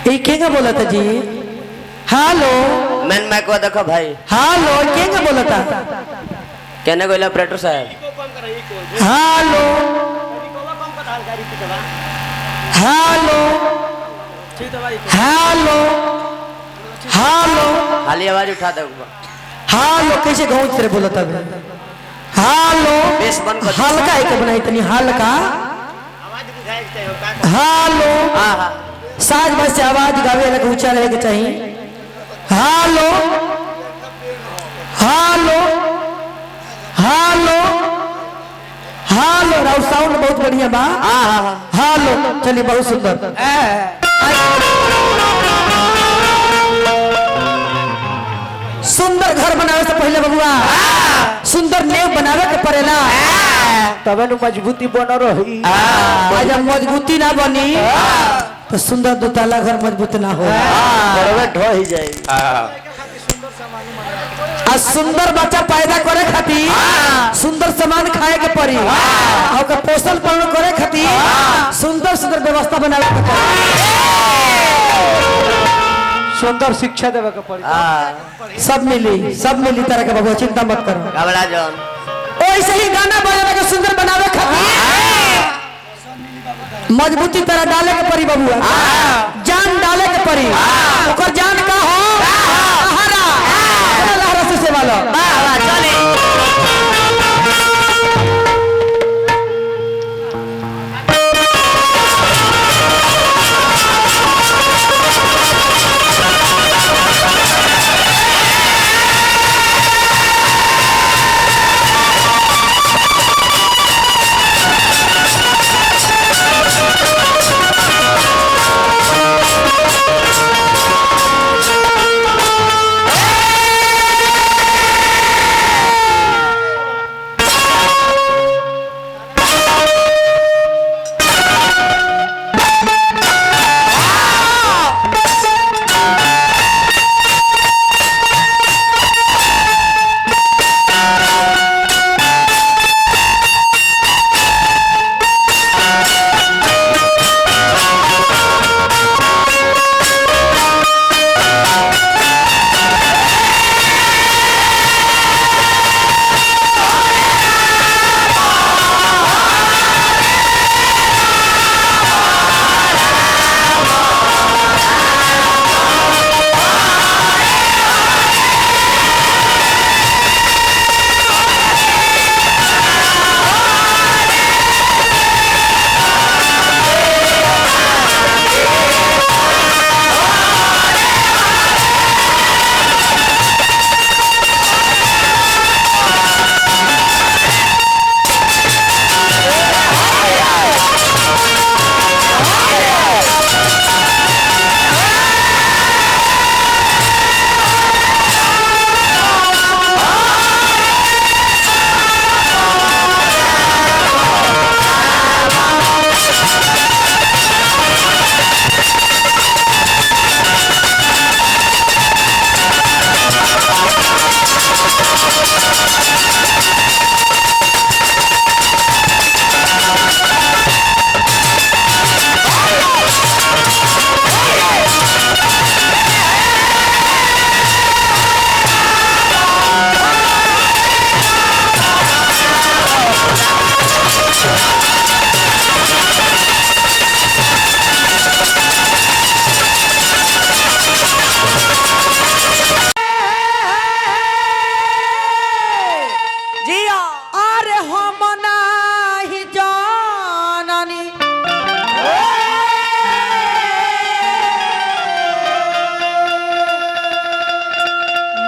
ये क्या बोला था जी? हेलो मैं को देखो भाई। हेलो क्या बोला था? कहने को ऑपरेटर साहब। हेलो हेलो हेलो हेलो खाली आवाज उठा दे। हेलो कैसे गाँव से बोला था? हेलो बेस बंद कर। हल्का एक बनाई तनी हल्का। हेलो हाँ हाँ साज बज से आवाज गावे लगे ऊंचा रहे के चाहिए। हेलो हेलो हेलो हेलो राव साउंड बहुत बढ़िया बा। हाँ हाँ हाँ हेलो चलिए बहुत सुंदर। सुंदर घर बनावे से पहले बबुआ सुंदर नेव बनावे के पड़ेला तबे नु मजबूती बन रही। आज मजबूती ना बनी तो सुंदर दुताला घर मजबूत ना हो। ढो ही जाए। आ सुंदर बच्चा पैदा करे खातिर सुंदर सामान खाए के पड़ी और पोषण पालन करे खातिर सुंदर सुंदर व्यवस्था बनावे के पड़ी। सुंदर शिक्षा देवे के पड़ी। सब मिली तरह के बबुआ चिंता मत करो। घबरा जौन वैसे ही गाना बजावे के सुंदर बनावे खातिर मजबूती तरह डाले के पड़ी बबुआ। जान डाले के पड़ी। ओकर जान का हो लहरा लहरा से सेवा लो। चले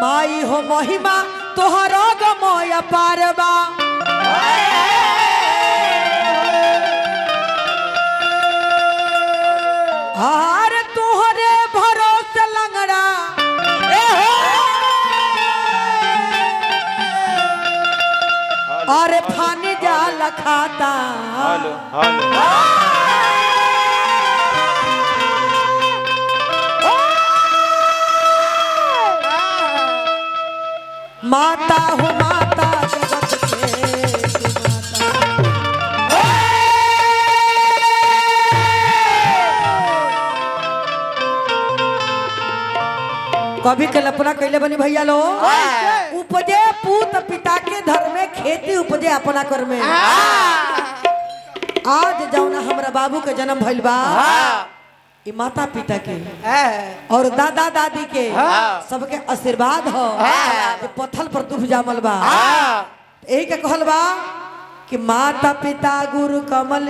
माई हो महिमा तोहर गमय पारबा। हार तोहरे भरोसे लंगड़ा अरे फानी जाल खाता। माता हो माता जगत के माता। कभी कल्पना कैले बनी भैया लो उपजे पूत पिता के धर्म में खेती उपजे अपना कर में आज जौना हमरा बाबू के जन्म भइल बा ई माता पिता के और दादा दादी के सबके आशीर्वाद हो जे पत्थल पर दुब जामल बा यही के कहल बा कि माता पिता गुरु कमल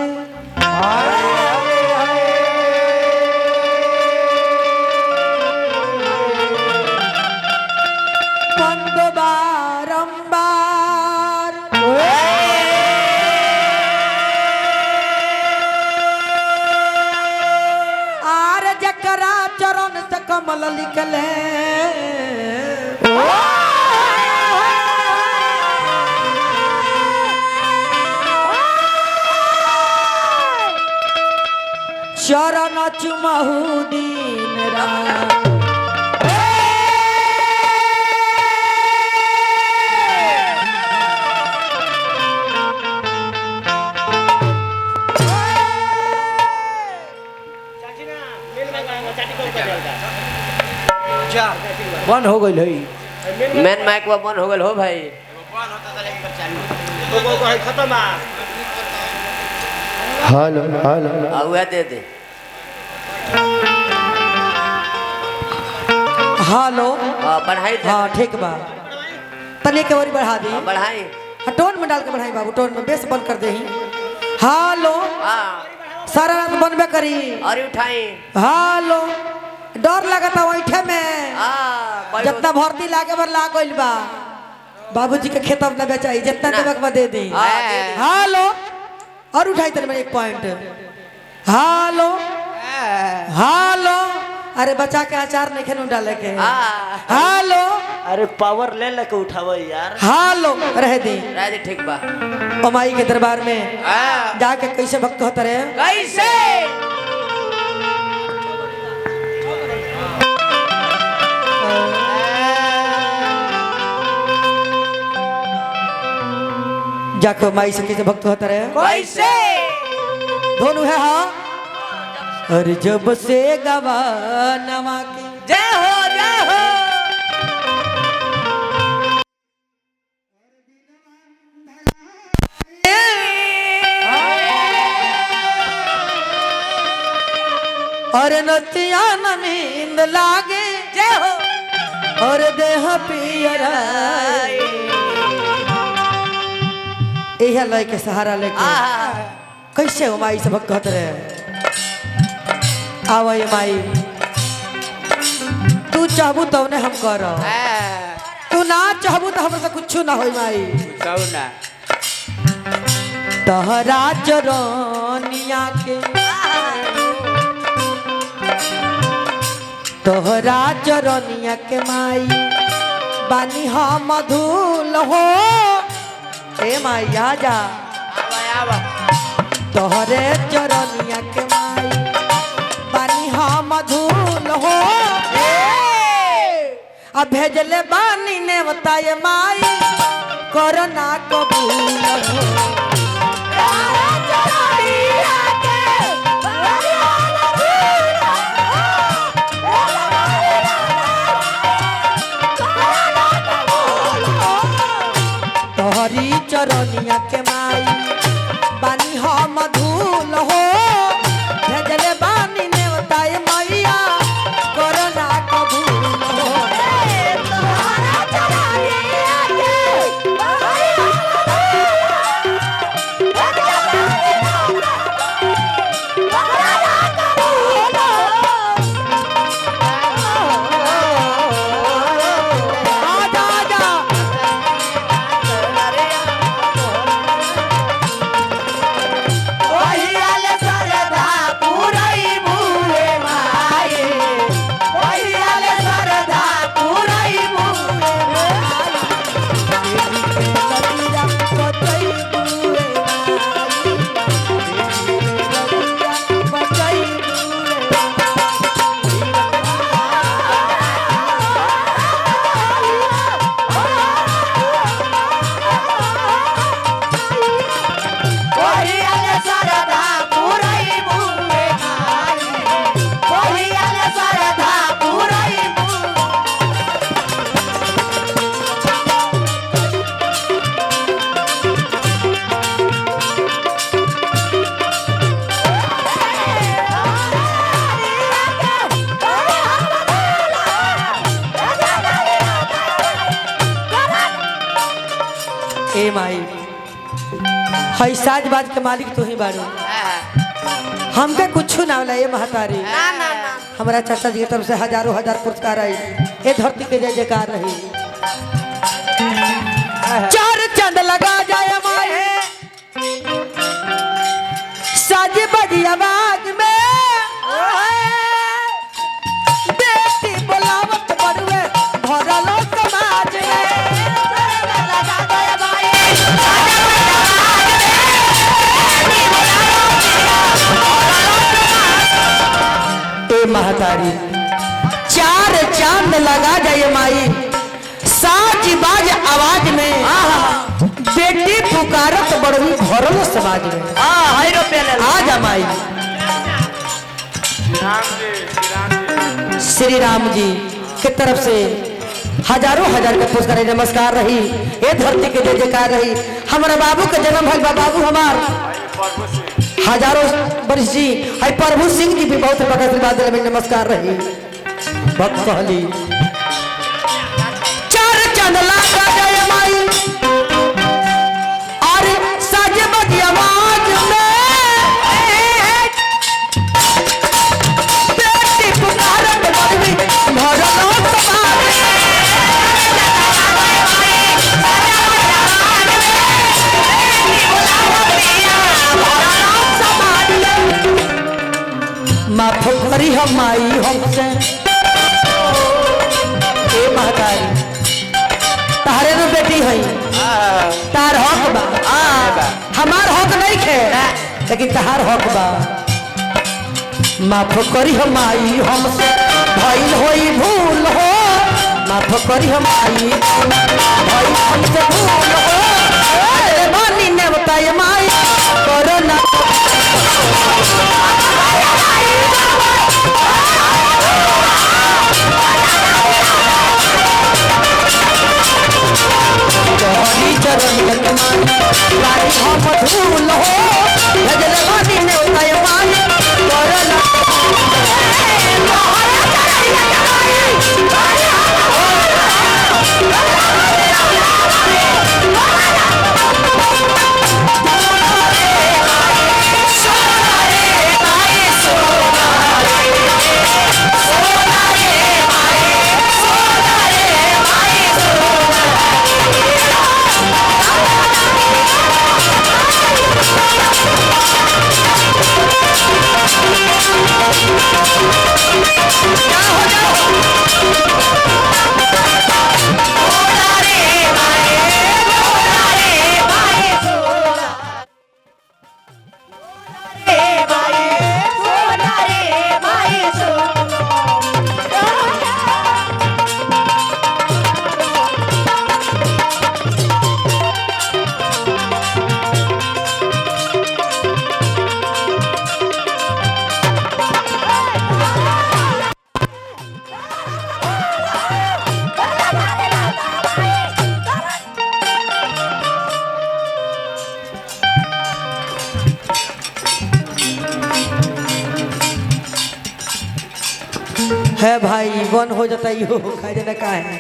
बंद बारंबार आर जकरा चरण से कमल लिखले चरण चुमहु दिन रात बंद हो गई है मेन माइक वो बंद हो गल हो भाई हेलो हेलो आउया दे दे हेलो बढ़ाई दे हाँ ठीक बा तने के और बढ़ा दी बढ़ाई हाँ, टोन में डाल के बढ़ाई बाबू टोन में बेस बंद कर दे हेलो सारा रात बनबे करी और उठाई हेलो डर लगता वैठे में जितना भर्ती लागे भर लाग गइल बा बाबूजी के खेत अपना बेचाई जितना देबक बा दे दी हेलो और उठाई तेरे में एक पॉइंट हेलो हेलो अरे बच्चा के अचार नहीं खेलू डाले के हेलो अरे पावर ले लेके उठावा यार हेलो रह दी ठीक बा अमाई के दरबार में जाके कैसे भक्त होता रहे कैसे जाके माई से कैसे भक्त होता रहे कैसे दोनों है हाँ अरे जब से गवा नवा के जय हो जय हो और नतिया न नींद लागे जय हो और देह पियर यह लय के सहारा लेके कैसे हो माई से भक्त होते रहे आवा ये माई तू चाहबू तब ने हम कर तू ना चाहबू तो हमसे कुछ ना होई माई ना तहरा चरनिया के तोहरा चरनिया के माई बानी हम मधुल हो ए माई आ जा तोहरे चरनिया के माई बानी हम मधुल हो अब भेजले बानी ने बताए माई करना कबूल हो तोहरी चरनिया के माई बानी हम धूल हो भेजले बानी ने बताए मैया करना कबूल हो तोहरा चरनिया के ए माई हई साज बाज के मालिक तू ही बारू हमके कुछ ना होला। ये महतारी हमारा चाचा जी की तरफ से हजारों हजार पुरस्कार आई। ये धरती के जय जयकार रही। चार चंद लगा जाए माई साज बजी आवाज में बेटी बोलावत बड़ुए भरलो समाज में। ए महतारी चार चांद लगा जाए माई साज बाज आवाज में बेटी पुकारत बड़वी भरलो समाज में। आ जा माई श्री राम जी की तरफ से हजारों हजार के पुरस्कार नमस्कार रही। ये धरती के जय जयकार रही। हमारे बाबू के जन्म भइल बा। बाबू हमार हजारों वर्ष जी है। प्रभु सिंह जी भी बहुत बड़ा आशीर्वाद दिले। नमस्कार रही भक्त कहली चार चंद लगा जाए माई अरे साजे बजी आवाज में बेटी पुकारत बड़वी भरलो समाज माफ करी हम माई हमसे। ए महतारी तारे नो बेटी है तार हक बा हमार हक नहीं खे लेकिन तहार हक बा। माफ करी हम माई हमसे भइल होई भूल हो। माफ करी हम माई भइल हमसे भूल हो। अरे बानी ने बताए माई करो ना चरण हम धूल हो भजलवानी ने उताय मान करना है भाई वन हो जाता यो खाई देना का है।